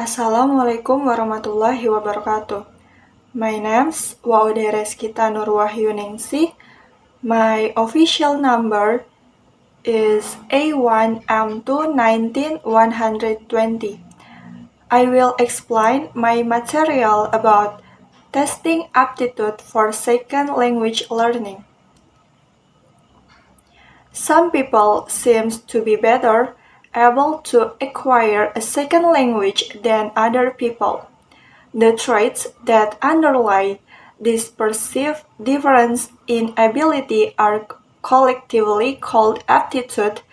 Assalamualaikum warahmatullahi wabarakatuh. My name's Ode Rezkita Nur Wahyuningsih. My official number is A1M219120. I will explain my material about testing aptitude for second language learning. Some people seem to be better able to acquire a second language than other people. The traits that underlie this perceived difference in ability are collectively called aptitude,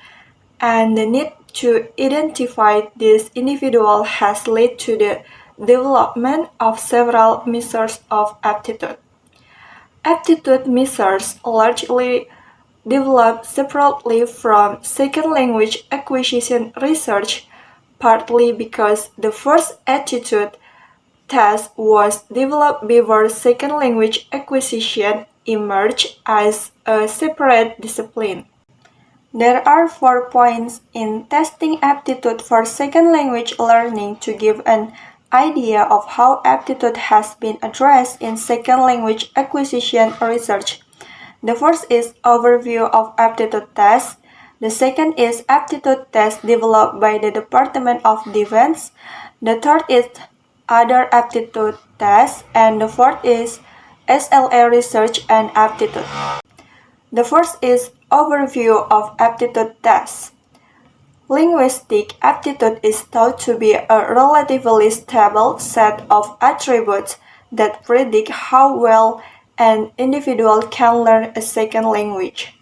and the need to identify this individual has led to the development of several measures of aptitude. Aptitude measures largely developed separately from second language acquisition research, partly because the first aptitude test was developed before second language acquisition emerged as a separate discipline. There are 4 points in testing aptitude for second language learning to give an idea of how aptitude has been addressed in second language acquisition research. The first is overview of aptitude tests. The second is aptitude test developed by the Department of Defense. The third is other aptitude tests, and the fourth is SLA Research and Aptitude. The first is overview of aptitude tests. Linguistic aptitude is thought to be a relatively stable set of attributes that predict how well an individual can learn a second language.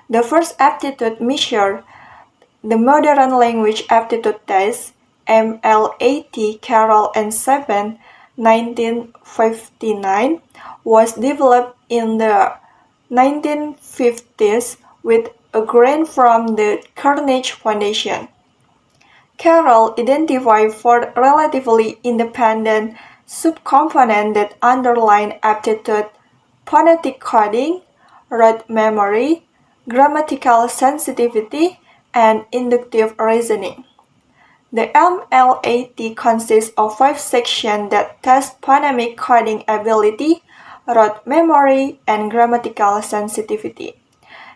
The first aptitude measure, the Modern Language Aptitude Test, MLAT Carroll and 7, 1959, was developed in the 1950s with a grant from the Carnegie Foundation. Carroll identified 4 relatively independent subcomponents that underline aptitude: phonetic coding, rote memory, grammatical sensitivity, and inductive reasoning. The MLAT consists of 5 sections that test phonemic coding ability, rote memory, and grammatical sensitivity.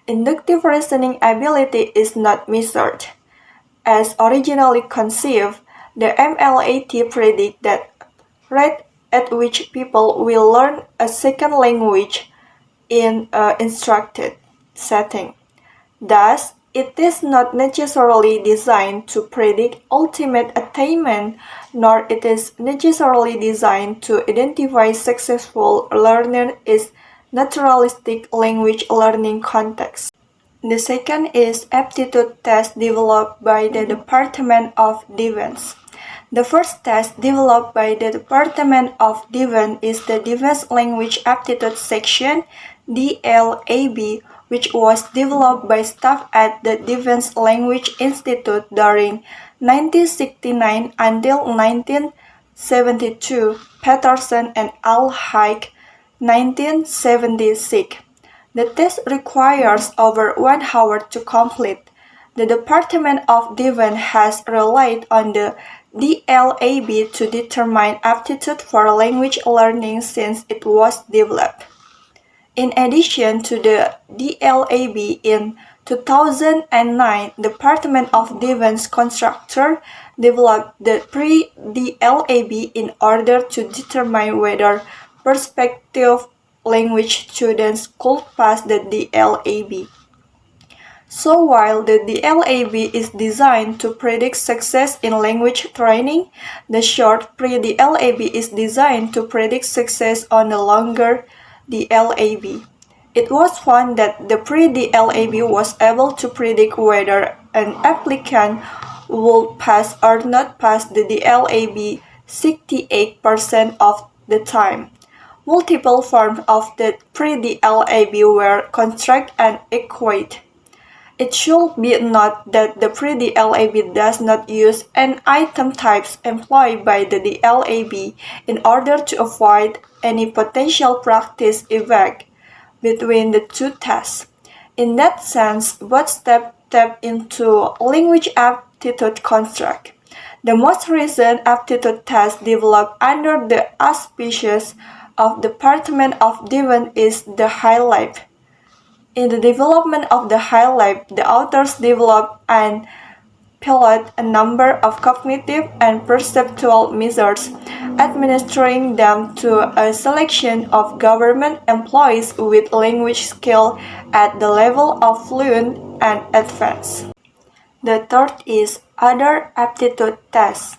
Inductive reasoning ability is not measured. As originally conceived, the MLAT predicts the rate at which people will learn a second language in an instructed setting. Thus, it is not necessarily designed to predict ultimate attainment, nor it is necessarily designed to identify successful learners in naturalistic language learning context. The second is aptitude test developed by the Department of Defense. The first test developed by the Department of Defense is the Defense Language Aptitude Section, DLAB, which was developed by staff at the Defense Language Institute during 1969 until 1972, Patterson and Al-Haik, 1976. The test requires over 1 hour to complete. The Department of Defense has relied on the DLAB to determine aptitude for language learning since it was developed. In addition to the DLAB, in 2009, Department of Defense contractor developed the pre-DLAB in order to determine whether prospective language students could pass the DLAB. So while the DLAB is designed to predict success in language training, the short pre-DLAB is designed to predict success on the longer DLAB. It was found that the pre-DLAB was able to predict whether an applicant would pass or not pass the DLAB 68% of the time. Multiple forms of the pre-DLAB were constructed and equated. It should be noted that the pre-DLAB does not use an item types employed by the DLAB in order to avoid any potential practice effect between the two tests. In that sense, both steps tap into language aptitude construct. The most recent aptitude test developed under the auspices of the Department of Defense is the HiLab. In the development of the HiLab, the authors developed and pilot a number of cognitive and perceptual measures, administering them to a selection of government employees with language skill at the level of fluent and advanced. The third is other aptitude tests.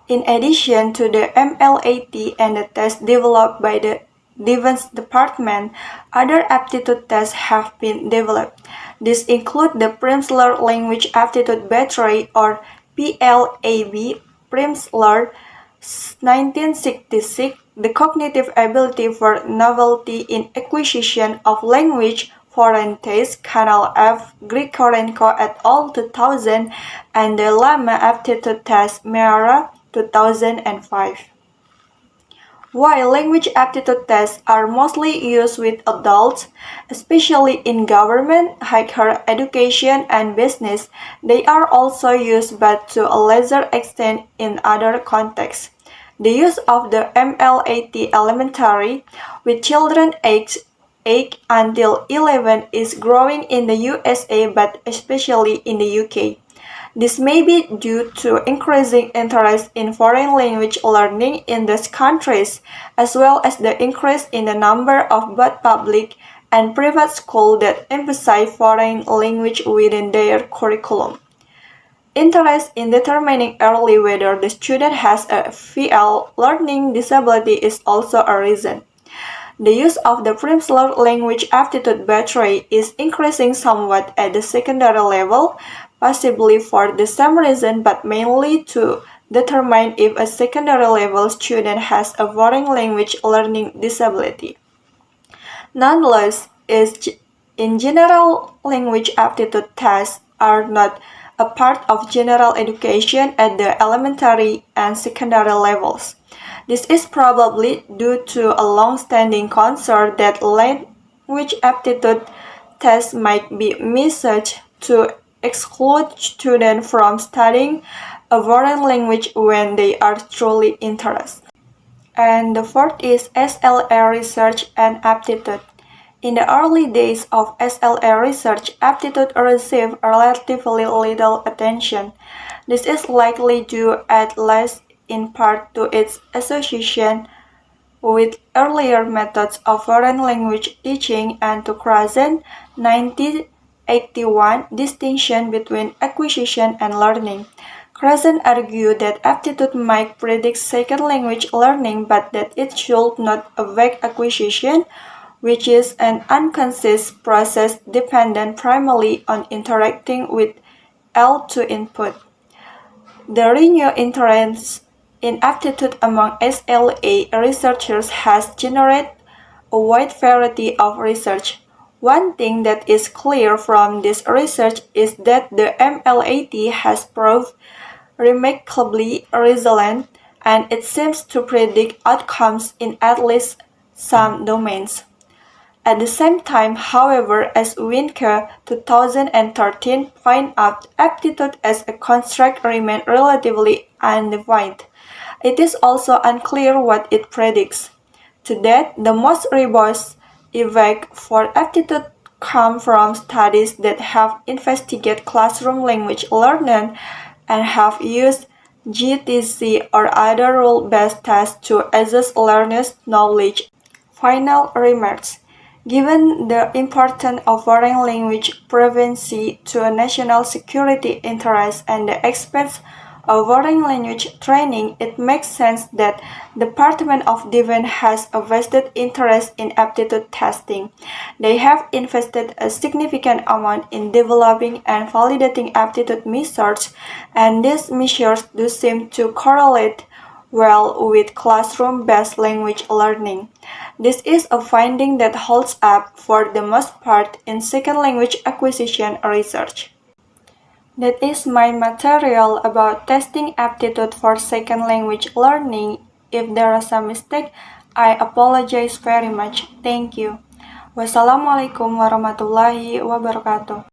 In addition to the MLAT and the tests developed by the Defense Department, other aptitude tests have been developed. These include the Plimsoll Language Aptitude Battery or PLAB, Plimsoll 1966, the cognitive ability for novelty in acquisition of language, foreign taste, Canal F, Grigorenko et al. 2000, and the Lama Aptitude Test, Meara 2005. While language aptitude tests are mostly used with adults, especially in government, higher education, and business, they are also used but to a lesser extent in other contexts. The use of the MLAT elementary with children aged 8 until 11 is growing in the USA but especially in the UK. This may be due to increasing interest in foreign language learning in these countries, as well as the increase in the number of both public and private schools that emphasize foreign language within their curriculum. Interest in determining early whether the student has a VL learning disability is also a reason. The use of the Plimsoll Language Aptitude Battery is increasing somewhat at the secondary level, possibly for the same reason but mainly to determine if a secondary level student has a foreign language learning disability. Nonetheless, in general, language aptitude tests are not a part of general education at the elementary and secondary levels. This is probably due to a long-standing concern that language aptitude tests might be misused to exclude students from studying a foreign language when they are truly interested. And the fourth is SLA Research and Aptitude. In the early days of SLA Research, aptitude received relatively little attention. This is likely due at least in part to its association with earlier methods of foreign language teaching and to Krasen's 1981 distinction between acquisition and learning. Krasen argued that aptitude might predict second language learning but that it should not affect acquisition, which is an unconscious process dependent primarily on interacting with L2 input. The renewed interest in aptitude among SLA researchers has generated a wide variety of research. One thing that is clear from this research is that the MLAT has proved remarkably resilient, and it seems to predict outcomes in at least some domains. At the same time, however, as Winke 2013 pointed out, aptitude as a construct remains relatively undefined. It is also unclear what it predicts. To date, the most robust effects for aptitude come from studies that have investigated classroom language learning and have used GTC or other rule-based tests to assess learners' knowledge. Final remarks. Given the importance of foreign language prevention to national security interests and the expense of foreign language training, it makes sense that the Department of Defense has a vested interest in aptitude testing. They have invested a significant amount in developing and validating aptitude measures, and these measures do seem to correlate well with classroom-based language learning. This is a finding that holds up for the most part in second language acquisition research. That is my material about testing aptitude for second language learning. If there are some mistakes, I apologize very much. Thank you. Wassalamualaikum warahmatullahi wabarakatuh.